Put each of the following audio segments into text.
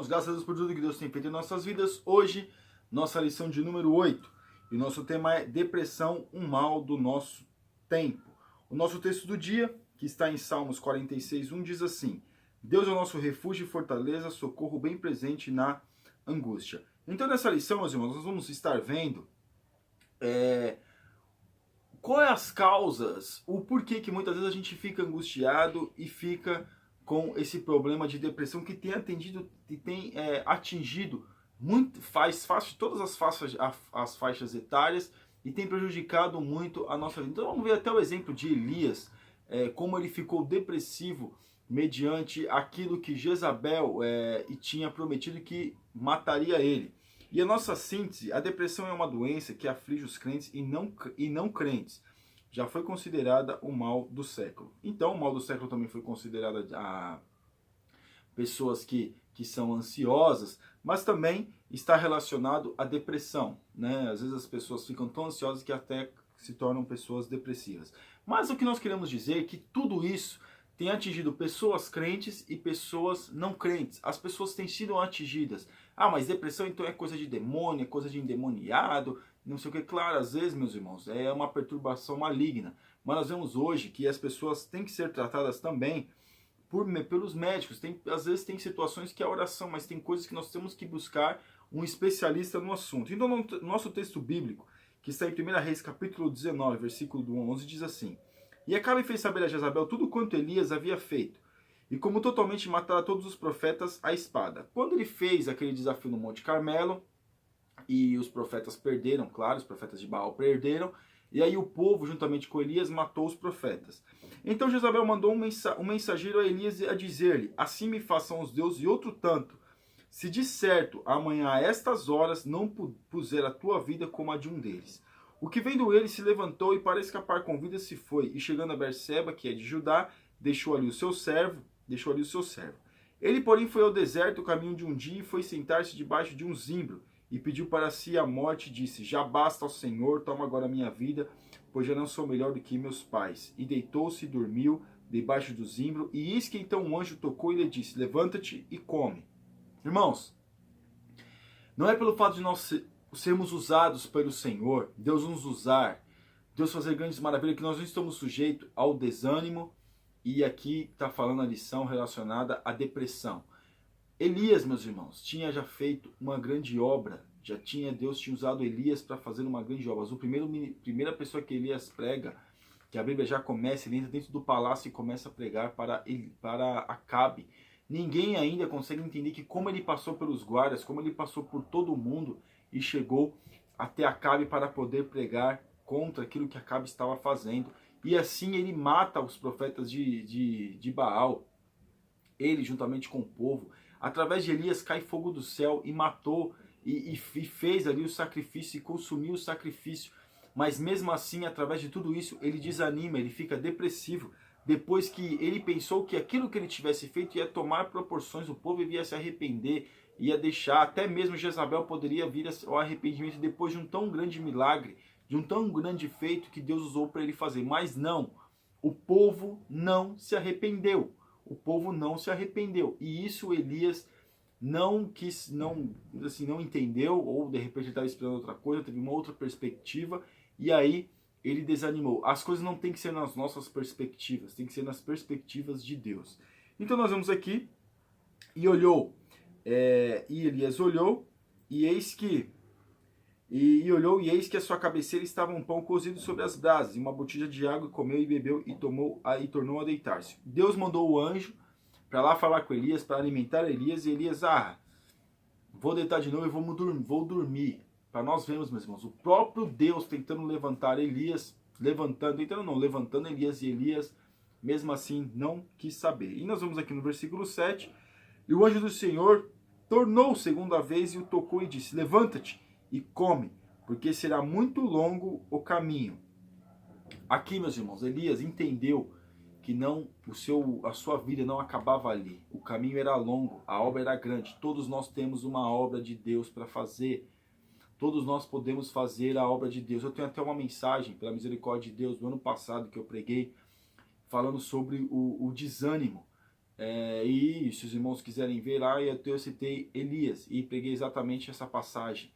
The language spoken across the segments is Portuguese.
irmãos, graças a Deus por tudo que Deus tem feito em nossas vidas. Hoje, nossa lição de número 8. E o nosso tema é depressão, um mal do nosso tempo. O nosso texto do dia, que está em Salmos 46:1, diz assim: Deus é o nosso refúgio e fortaleza, socorro bem presente na angústia. Então, nessa lição, meus irmãos, nós vamos estar vendo quais as causas, o porquê que muitas vezes a gente fica angustiado e fica com esse problema de depressão que tem atingido muito, faz todas as faixas etárias e tem prejudicado muito a nossa vida. Então vamos ver até o exemplo de Elias, como ele ficou depressivo mediante aquilo que Jezabel tinha prometido que mataria ele. E a nossa síntese: a depressão é uma doença que aflige os crentes e não crentes. Já foi considerada o mal do século. Então, o mal do século também foi considerado a pessoas que são ansiosas, mas também está relacionado à depressão, né? Às vezes as pessoas ficam tão ansiosas que até se tornam pessoas depressivas. Mas o que nós queremos dizer é que tudo isso tem atingido pessoas crentes e pessoas não crentes. As pessoas têm sido atingidas. Ah, mas depressão então é coisa de demônio, é coisa de endemoniado, não sei o que. Claro, às vezes, meus irmãos, é uma perturbação maligna. Mas nós vemos hoje que as pessoas têm que ser tratadas também pelos médicos. Às vezes tem situações que é oração, mas tem coisas que nós temos que buscar um especialista no assunto. Então, no nosso texto bíblico, que está em 1 Reis, capítulo 19, versículo do 11, diz assim: E Acabe fez saber a Jezabel tudo quanto Elias havia feito, e como totalmente matara todos os profetas à espada. Quando ele fez aquele desafio no Monte Carmelo, e os profetas perderam, claro, os profetas de Baal perderam, e aí o povo, juntamente com Elias, matou os profetas. Então Jezabel mandou um mensageiro a Elias a dizer-lhe: Assim me façam os deuses e outro tanto, se de certo amanhã a estas horas não puser a tua vida como a de um deles. O que vendo ele se levantou e para escapar com vida se foi, e chegando a Berseba, que é de Judá, deixou ali o seu servo. Ele, porém, foi ao deserto o caminho de um dia e foi sentar-se debaixo de um zimbro, e pediu para si a morte, e disse: Já basta ao Senhor, toma agora a minha vida, pois já não sou melhor do que meus pais. E deitou-se e dormiu debaixo do zimbro, e eis que então um anjo tocou e lhe disse: Levanta-te e come. Irmãos, não é pelo fato de nós sermos usados pelo Senhor, Deus nos usar, Deus fazer grandes maravilhas, que nós não estamos sujeitos ao desânimo. E aqui está falando a lição relacionada à depressão. Elias, meus irmãos, tinha já feito uma grande obra. Deus tinha usado Elias para fazer uma grande obra. Mas primeira pessoa que Elias prega, que a Bíblia já começa, ele entra dentro do palácio e começa a pregar para Acabe. Ninguém ainda consegue entender que como ele passou pelos guardas, como ele passou por todo mundo e chegou até Acabe para poder pregar contra aquilo que Acabe estava fazendo. E assim ele mata os profetas de Baal, ele juntamente com o povo. Através de Elias cai fogo do céu e matou e fez ali o sacrifício e consumiu o sacrifício. Mas mesmo assim, através de tudo isso, ele desanima, ele fica depressivo. Depois que ele pensou que aquilo que ele tivesse feito ia tomar proporções, o povo ia se arrepender, ia deixar, até mesmo Jezabel poderia vir ao arrependimento depois de um tão grande milagre, de um tão grande feito que Deus usou para ele fazer. Mas não, o povo não se arrependeu. O povo não se arrependeu. E isso Elias não entendeu, ou de repente ele estava esperando outra coisa, teve uma outra perspectiva, e aí ele desanimou. As coisas não tem que ser nas nossas perspectivas, tem que ser nas perspectivas de Deus. Então nós vamos aqui, e Elias olhou, e eis que a sua cabeceira estava um pão cozido sobre as brasas, e uma botija de água, e comeu e bebeu, e tornou a deitar-se. Deus mandou o anjo para lá falar com Elias, para alimentar Elias, e Elias: vou deitar de novo e vou dormir. Para nós vermos, meus irmãos, o próprio Deus tentando levantar Elias, levantando Elias, e Elias, mesmo assim, não quis saber. E nós vamos aqui no versículo 7, e o anjo do Senhor tornou segunda vez e o tocou e disse: Levanta-te e come, porque será muito longo o caminho. Aqui, meus irmãos, Elias entendeu que a sua vida não acabava ali. O caminho era longo, a obra era grande. Todos nós temos uma obra de Deus para fazer. Todos nós podemos fazer a obra de Deus. Eu tenho até uma mensagem, pela misericórdia de Deus, do ano passado que eu preguei, falando sobre o desânimo. E se os irmãos quiserem ver lá, eu citei Elias e peguei exatamente essa passagem.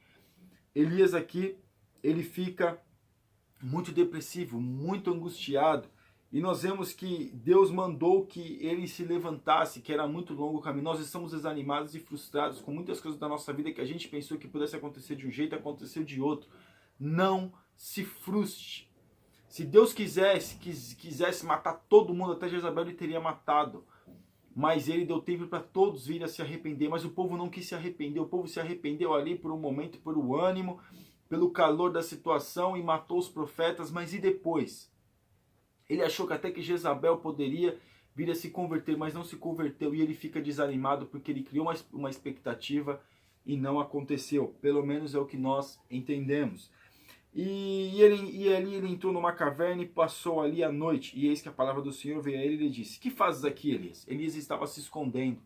Elias aqui, ele fica muito depressivo, muito angustiado. E nós vemos que Deus mandou que ele se levantasse, que era muito longo o caminho. Nós estamos desanimados e frustrados com muitas coisas da nossa vida que a gente pensou que pudesse acontecer de um jeito, aconteceu de outro. Não se frustre. Se Deus quisesse matar todo mundo, até Jezabel ele teria matado. Mas ele deu tempo para todos virem a se arrepender. Mas o povo não quis se arrepender. O povo se arrependeu ali por um momento, por o ânimo, pelo calor da situação e matou os profetas. Mas e depois? Ele achou que até que Jezabel poderia vir a se converter, mas não se converteu. E ele fica desanimado porque ele criou uma expectativa e não aconteceu. Pelo menos é o que nós entendemos. E ali ele entrou numa caverna e passou ali a noite. E eis que a palavra do Senhor veio a ele e ele disse: que fazes aqui, Elias? Elias estava se escondendo.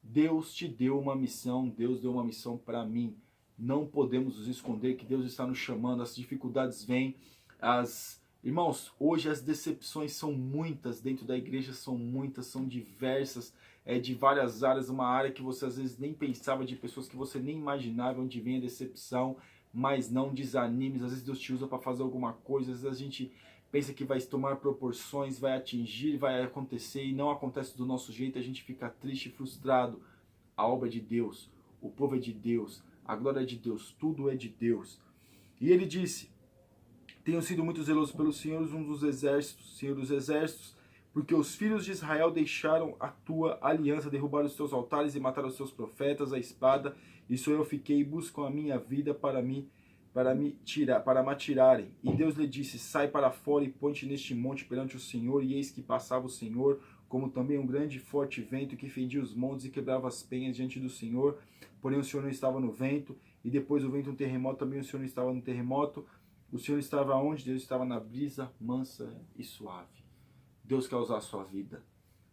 Deus te deu uma missão, Deus deu uma missão para mim. Não podemos nos esconder que Deus está nos chamando, as dificuldades vêm. Irmãos, hoje as decepções são muitas, dentro da igreja são muitas, são diversas, de várias áreas, uma área que você às vezes nem pensava, de pessoas que você nem imaginava onde vem a decepção. Mas não desanimes, às vezes Deus te usa para fazer alguma coisa, às vezes a gente pensa que vai tomar proporções, vai atingir, vai acontecer e não acontece do nosso jeito, a gente fica triste e frustrado. A obra é de Deus, o povo é de Deus, a glória é de Deus, tudo é de Deus. E ele disse: tenho sido muito zeloso pelo Senhor, Senhor dos exércitos, porque os filhos de Israel deixaram a tua aliança, derrubaram os teus altares e mataram os teus profetas, a espada. Isso eu fiquei e buscam a minha vida para me atirarem. E Deus lhe disse: sai para fora e põe-te neste monte perante o Senhor. E eis que passava o Senhor, como também um grande e forte vento que fendia os montes e quebrava as penhas diante do Senhor. Porém o Senhor não estava no vento. E depois do vento um terremoto, também o Senhor não estava no terremoto. O Senhor estava onde? Deus estava na brisa mansa e suave. Deus quer usar a sua vida.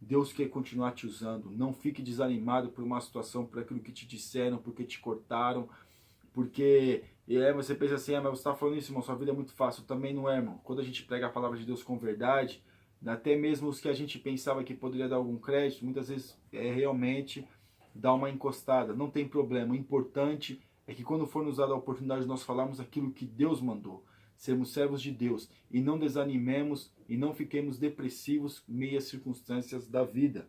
Deus quer continuar te usando. Não fique desanimado por uma situação, por aquilo que te disseram, porque te cortaram, porque você pensa assim: mas você está falando isso, irmão, sua vida é muito fácil. Também não é, irmão. Quando a gente prega a palavra de Deus com verdade, até mesmo os que a gente pensava que poderia dar algum crédito, muitas vezes realmente dá uma encostada. Não tem problema. O importante é que quando for nos dada a oportunidade, nós falarmos aquilo que Deus mandou. Sermos servos de Deus e não desanimemos e não fiquemos depressivos em meio às circunstâncias da vida.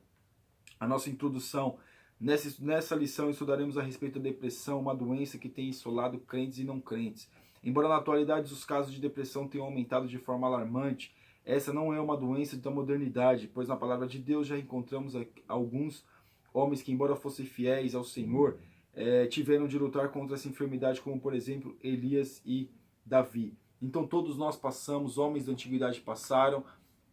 A nossa introdução, nessa lição estudaremos a respeito da depressão, uma doença que tem assolado crentes e não crentes. Embora na atualidade os casos de depressão tenham aumentado de forma alarmante, essa não é uma doença da modernidade, pois na palavra de Deus já encontramos alguns homens que, embora fossem fiéis ao Senhor, tiveram de lutar contra essa enfermidade, como por exemplo Elias e Davi. Então todos nós passamos, homens da antiguidade passaram,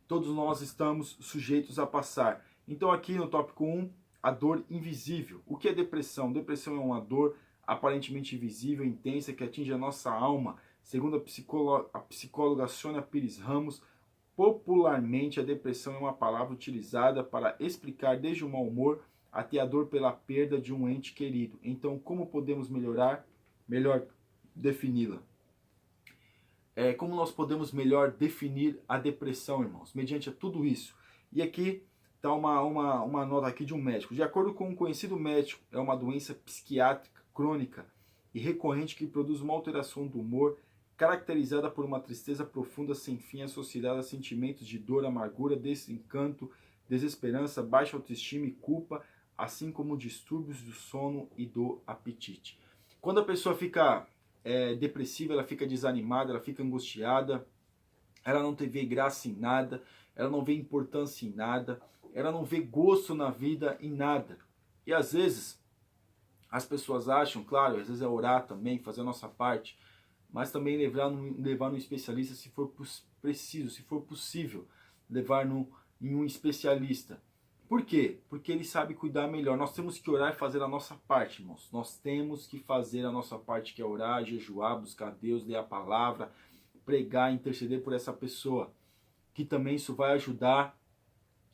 todos nós estamos sujeitos a passar. Então aqui no tópico 1, a dor invisível. O que é depressão? Depressão é uma dor aparentemente invisível, intensa, que atinge a nossa alma. Segundo a psicóloga Sônia Pires Ramos, popularmente a depressão é uma palavra utilizada para explicar desde o mau humor até a dor pela perda de um ente querido. Então como podemos melhor defini-la? Como nós podemos melhor definir a depressão, irmãos, mediante tudo isso. E aqui está uma nota aqui de um médico. De acordo com um conhecido médico, é uma doença psiquiátrica crônica e recorrente que produz uma alteração do humor caracterizada por uma tristeza profunda sem fim associada a sentimentos de dor, amargura, desencanto, desesperança, baixa autoestima e culpa, assim como distúrbios do sono e do apetite. Quando a pessoa fica depressiva, ela fica desanimada, ela fica angustiada, ela não vê graça em nada, ela não vê importância em nada, ela não vê gosto na vida em nada. E às vezes as pessoas acham, claro, às vezes é orar também, fazer a nossa parte, mas também levar no especialista se for preciso, se for possível, levar em um especialista. Por quê? Porque ele sabe cuidar melhor. Nós temos que orar e fazer a nossa parte, irmãos. Nós temos que fazer a nossa parte, que é orar, jejuar, buscar Deus, ler a palavra, pregar, interceder por essa pessoa. Que também isso vai ajudar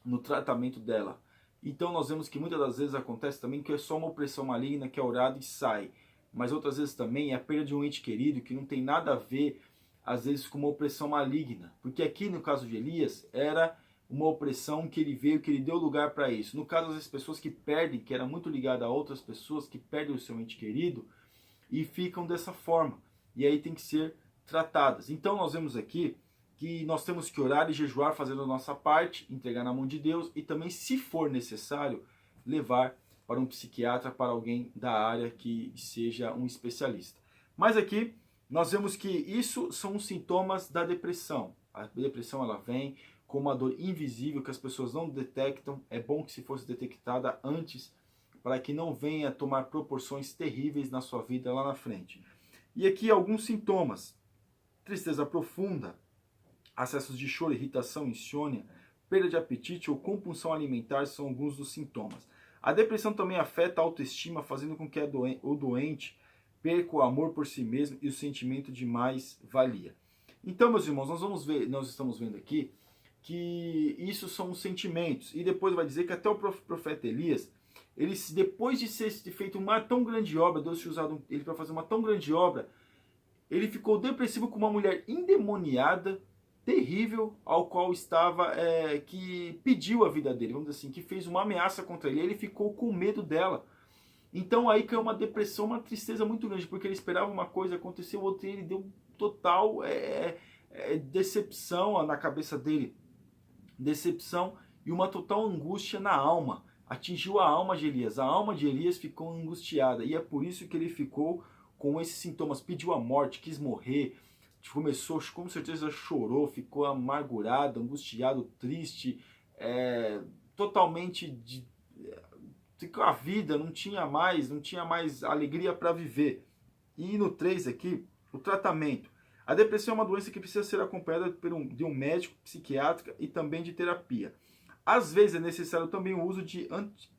no tratamento dela. Então nós vemos que muitas das vezes acontece também que é só uma opressão maligna que é orada e sai. Mas outras vezes também é a perda de um ente querido que não tem nada a ver, às vezes, com uma opressão maligna. Porque aqui no caso de Elias era uma opressão que ele veio, que ele deu lugar para isso. No caso das pessoas que perdem, que era muito ligada a outras pessoas, que perdem o seu ente querido e ficam dessa forma. E aí tem que ser tratadas. Então nós vemos aqui que nós temos que orar e jejuar fazendo a nossa parte, entregar na mão de Deus e também, se for necessário, levar para um psiquiatra, para alguém da área que seja um especialista. Mas aqui nós vemos que isso são os sintomas da depressão. A depressão ela vem com uma dor invisível que as pessoas não detectam. É bom que se fosse detectada antes, para que não venha tomar proporções terríveis na sua vida lá na frente. E aqui alguns sintomas: tristeza profunda, acessos de choro, irritação, insônia, perda de apetite ou compulsão alimentar são alguns dos sintomas. A depressão também afeta a autoestima, fazendo com que o doente perca o amor por si mesmo e o sentimento de mais-valia. Então, meus irmãos, nós estamos vendo aqui que isso são os sentimentos. E depois vai dizer que até o profeta Elias, ele, depois de ser feito uma tão grande obra, Deus tinha usado ele para fazer uma tão grande obra, ele ficou depressivo com uma mulher endemoniada, terrível, ao qual estava, que pediu a vida dele, vamos dizer assim, que fez uma ameaça contra ele. Ele ficou com medo dela. Então aí caiu uma depressão, uma tristeza muito grande, porque ele esperava uma coisa, aconteceu outra, e ele deu total decepção na cabeça dele, decepção e uma total angústia na alma. Atingiu a alma de Elias. A alma de Elias ficou angustiada, e é por isso que ele ficou com esses sintomas, pediu a morte, quis morrer, começou, com certeza chorou, ficou amargurado, angustiado, triste, totalmente a vida não tinha mais alegria para viver. E no 3 aqui, o tratamento. A depressão é uma doença que precisa ser acompanhada de um médico, psiquiátrica e também de terapia. Às vezes é necessário também o uso de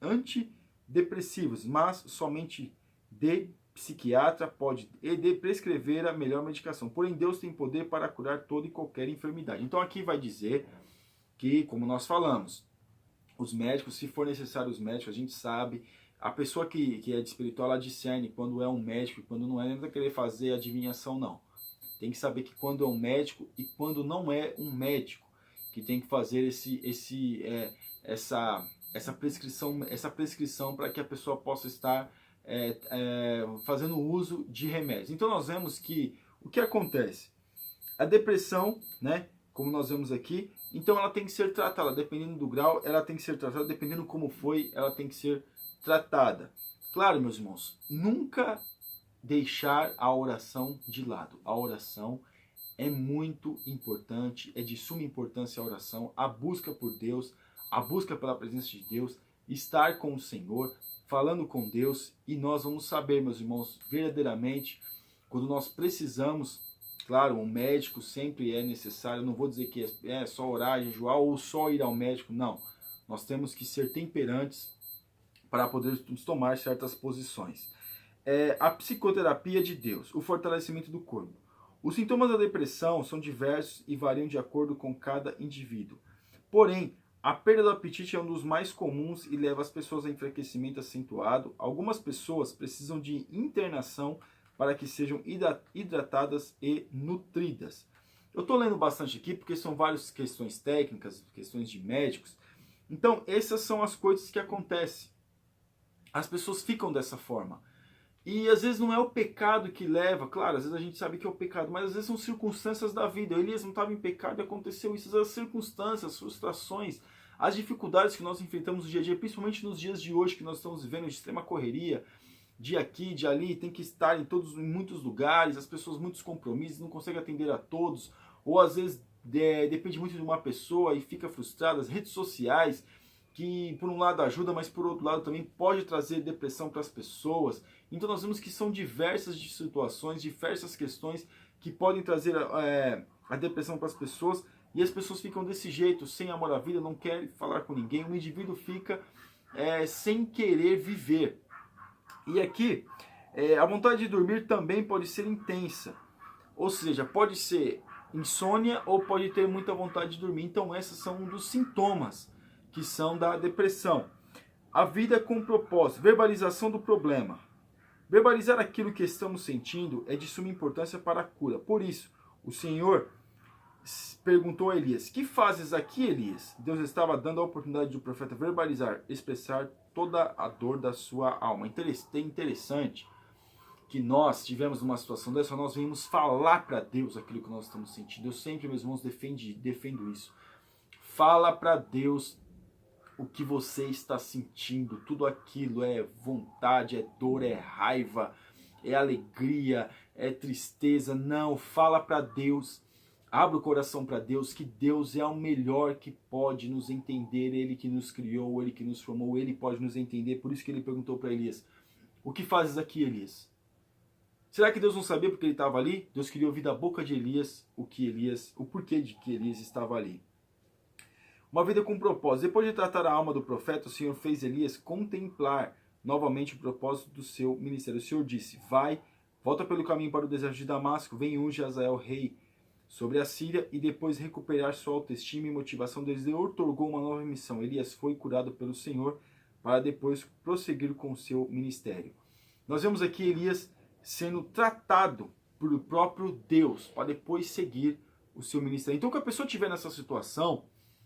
antidepressivos, mas somente de psiquiatra pode prescrever a melhor medicação. Porém, Deus tem poder para curar toda e qualquer enfermidade. Então aqui vai dizer que, como nós falamos, os médicos, se for necessário os médicos, a gente sabe, a pessoa que é de espiritual, ela discerne quando é um médico e quando não é, não vai querer fazer adivinhação, não. Tem que saber que quando é um médico e quando não é um médico, que tem que fazer essa prescrição para que a pessoa possa estar fazendo uso de remédios. Então nós vemos que o que acontece? A depressão, né, como nós vemos aqui, então ela tem que ser tratada, dependendo do grau, ela tem que ser tratada, dependendo como foi, ela tem que ser tratada. Claro, meus irmãos, nunca deixar a oração de lado. A oração é muito importante, é de suma importância a oração, a busca por Deus, a busca pela presença de Deus, estar com o Senhor, falando com Deus, e nós vamos saber, meus irmãos, verdadeiramente, quando nós precisamos. Claro, um médico sempre é necessário, não vou dizer que é só orar, jejuar ou só ir ao médico, não. Nós temos que ser temperantes para poder tomar certas posições. A psicoterapia de Deus, o fortalecimento do corpo. Os sintomas da depressão são diversos e variam de acordo com cada indivíduo. Porém, a perda do apetite é um dos mais comuns e leva as pessoas a enfraquecimento acentuado. Algumas pessoas precisam de internação para que sejam hidratadas e nutridas. Eu estou lendo bastante aqui porque são várias questões técnicas, questões de médicos. Então, essas são as coisas que acontecem. As pessoas ficam dessa forma. E às vezes não é o pecado que leva, claro, às vezes a gente sabe que é o pecado, mas às vezes são circunstâncias da vida. Elias não estava em pecado e aconteceu isso. As circunstâncias, as frustrações, as dificuldades que nós enfrentamos no dia a dia, principalmente nos dias de hoje que nós estamos vivendo de extrema correria, de aqui, de ali, tem que estar em muitos lugares, as pessoas muitos compromissos, não conseguem atender a todos, ou às vezes depende muito de uma pessoa e fica frustrada. As redes sociais, que por um lado ajuda, mas por outro lado também pode trazer depressão para as pessoas. Então nós vemos que são diversas situações, diversas questões que podem trazer a depressão para as pessoas, e as pessoas ficam desse jeito, sem amor à vida, não querem falar com ninguém, o indivíduo fica sem querer viver. E aqui, a vontade de dormir também pode ser intensa, ou seja, pode ser insônia ou pode ter muita vontade de dormir. Então esses são um dos sintomas que são da depressão. A vida com propósito, verbalização do problema. Verbalizar aquilo que estamos sentindo é de suma importância para a cura. Por isso, o Senhor perguntou a Elias: que fazes aqui, Elias? Deus estava dando a oportunidade do profeta verbalizar, expressar toda a dor da sua alma. Interessante que nós tivemos uma situação dessa, nós vimos falar para Deus aquilo que nós estamos sentindo. Eu sempre, meus irmãos, defendo isso. Fala para Deus o que você está sentindo. Tudo aquilo é vontade, é dor, é raiva, é alegria, é tristeza. Não, fala para Deus. Abra o coração para Deus, que Deus é o melhor que pode nos entender. Ele que nos criou, Ele que nos formou, Ele pode nos entender. Por isso que ele perguntou para Elias: o que fazes aqui, Elias? Será que Deus não sabia porque ele estava ali? Deus queria ouvir da boca de Elias o porquê de que Elias estava ali. Uma vida com propósito. Depois de tratar a alma do profeta, o Senhor fez Elias contemplar novamente o propósito do seu ministério. O Senhor disse: vai, volta pelo caminho para o deserto de Damasco, vem e unge Hazael rei sobre a Síria, e depois recuperar sua autoestima e motivação. Deus lhe outorgou uma nova missão. Elias foi curado pelo Senhor para depois prosseguir com o seu ministério. Nós vemos aqui Elias sendo tratado pelo próprio Deus para depois seguir o seu ministério. Então, que a pessoa estiver nessa situação,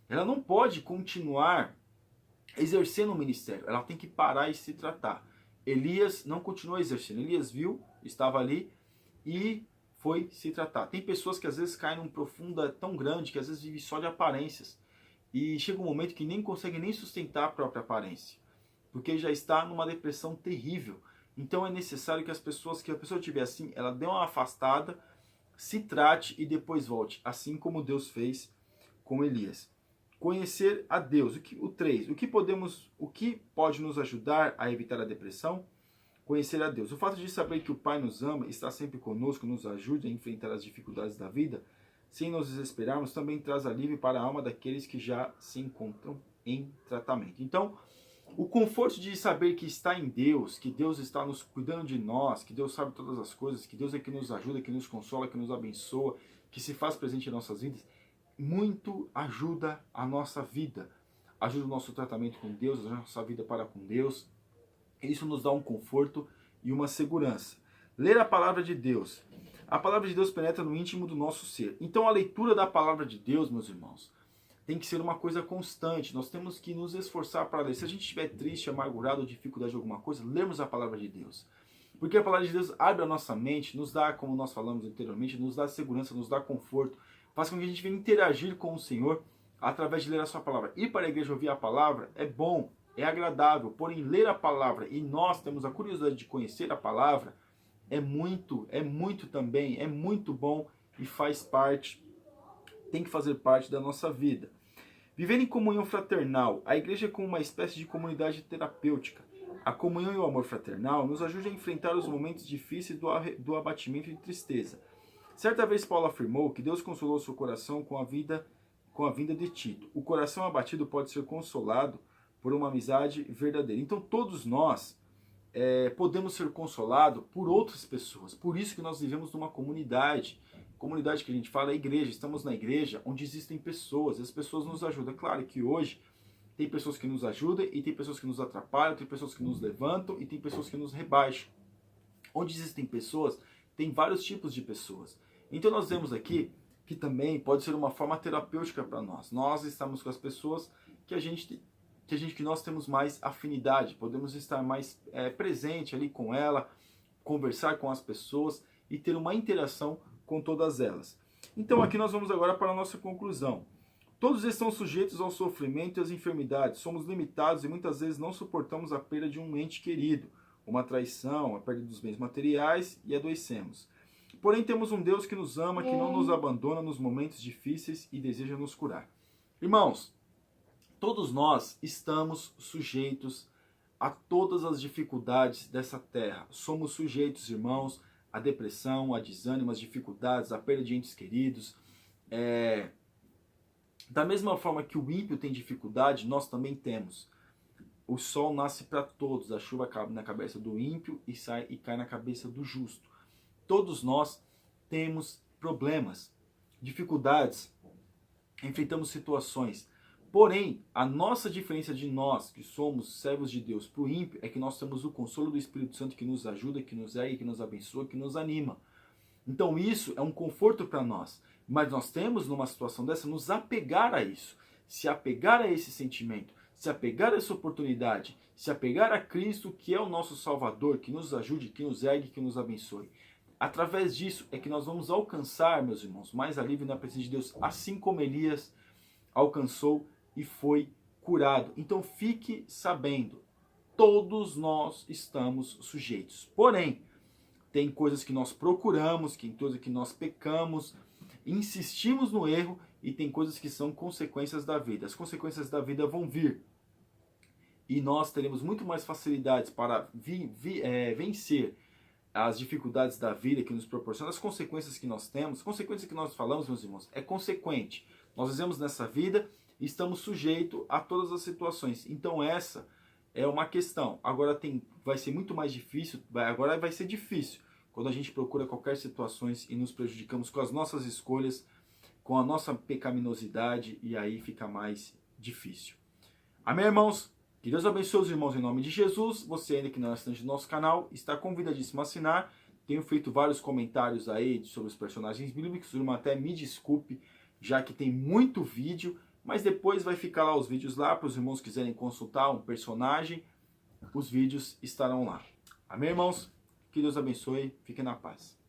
ela não pode continuar exercendo o ministério. Ela tem que parar e se tratar. Elias não continuou exercendo. Elias viu, estava ali e foi se tratar. Tem pessoas que às vezes caem num profundo tão grande que às vezes vive só de aparências. E chega um momento que nem consegue nem sustentar a própria aparência. Porque já está numa depressão terrível. Então é necessário que a pessoa estiver assim, ela dê uma afastada, se trate e depois volte. Assim como Deus fez com Elias. Conhecer a Deus. O 3. O que pode nos ajudar a evitar a depressão? Conhecer a Deus. O fato de saber que o Pai nos ama, está sempre conosco, nos ajuda a enfrentar as dificuldades da vida, sem nos desesperarmos, também traz alívio para a alma daqueles que já se encontram em tratamento. Então, o conforto de saber que está em Deus, que Deus está nos cuidando de nós, que Deus sabe todas as coisas, que Deus é que nos ajuda, que nos consola, que nos abençoa, que se faz presente em nossas vidas, muito ajuda a nossa vida. Ajuda o nosso tratamento com Deus, a nossa vida para com Deus. Isso nos dá um conforto e uma segurança. Ler a palavra de Deus. A palavra de Deus penetra no íntimo do nosso ser. Então a leitura da palavra de Deus, meus irmãos, tem que ser uma coisa constante. Nós temos que nos esforçar para ler. Se a gente estiver triste, amargurado ou dificuldade de alguma coisa, lemos a palavra de Deus. Porque a palavra de Deus abre a nossa mente, nos dá, como nós falamos anteriormente, nos dá segurança, nos dá conforto, faz com que a gente venha interagir com o Senhor através de ler a sua palavra. Ir para a igreja ouvir a palavra é bom, é agradável, porém ler a palavra e nós temos a curiosidade de conhecer a palavra é muito bom e faz parte, tem que fazer parte da nossa vida. Viver em comunhão fraternal. A igreja é como uma espécie de comunidade terapêutica. A comunhão e o amor fraternal nos ajudam a enfrentar os momentos difíceis do abatimento e tristeza. Certa vez Paulo afirmou que Deus consolou seu coração com a vinda de Tito. O coração abatido pode ser consolado por uma amizade verdadeira. Então todos nós podemos ser consolados por outras pessoas. Por isso que nós vivemos numa comunidade. Comunidade que a gente fala é igreja. Estamos na igreja onde existem pessoas. As pessoas nos ajudam. Claro que hoje tem pessoas que nos ajudam e tem pessoas que nos atrapalham, tem pessoas que nos levantam e tem pessoas que nos rebaixam. Onde existem pessoas, tem vários tipos de pessoas. Então nós vemos aqui que também pode ser uma forma terapêutica para nós. Nós estamos com as pessoas que nós temos mais afinidade, podemos estar mais presente ali com ela, conversar com as pessoas e ter uma interação com todas elas. Então aqui nós vamos agora para a nossa conclusão. Todos estão sujeitos ao sofrimento e às enfermidades, somos limitados e muitas vezes não suportamos a perda de um ente querido, uma traição, a perda dos bens materiais e adoecemos. Porém temos um Deus que nos ama, que não nos abandona nos momentos difíceis e deseja nos curar. Irmãos, todos nós estamos sujeitos a todas as dificuldades dessa terra. Somos sujeitos, irmãos, à depressão, a desânimo, às dificuldades, à perda de entes queridos. Da mesma forma que o ímpio tem dificuldade, nós também temos. O sol nasce para todos, a chuva cai na cabeça do ímpio e cai na cabeça do justo. Todos nós temos problemas, dificuldades, enfrentamos situações. Porém, a nossa diferença de nós, que somos servos de Deus, para o ímpio, é que nós temos o consolo do Espírito Santo que nos ajuda, que nos ergue, que nos abençoa, que nos anima. Então isso é um conforto para nós. Mas nós temos, numa situação dessa, nos apegar a isso, se apegar a esse sentimento, se apegar a essa oportunidade, se apegar a Cristo, que é o nosso Salvador, que nos ajude, que nos ergue, que nos abençoe. Através disso é que nós vamos alcançar, meus irmãos, mais alívio na presença de Deus, assim como Elias alcançou e foi curado. Então fique sabendo, todos nós estamos sujeitos. Porém, tem coisas que nós procuramos, tem coisas que nós pecamos, insistimos no erro, e tem coisas que são consequências da vida. As consequências da vida vão vir. E nós teremos muito mais facilidades para vencer as dificuldades da vida que nos proporciona, as consequências que nós temos. Consequências que nós falamos, meus irmãos, é consequente. Nós vivemos nessa vida e estamos sujeitos a todas as situações. Então essa é uma questão. Agora vai ser muito mais difícil, agora vai ser difícil quando a gente procura qualquer situações e nos prejudicamos com as nossas escolhas, com a nossa pecaminosidade, e aí fica mais difícil. Amém, irmãos? Que Deus abençoe os irmãos em nome de Jesus. Você ainda que não é assinante do nosso canal, está convidadíssimo a assinar. Tenho feito vários comentários aí sobre os personagens bíblicos, irmão, até me desculpe, já que tem muito vídeo, mas depois vai ficar lá os vídeos lá, para os irmãos que quiserem consultar um personagem, os vídeos estarão lá. Amém, irmãos? Que Deus abençoe, fiquem na paz.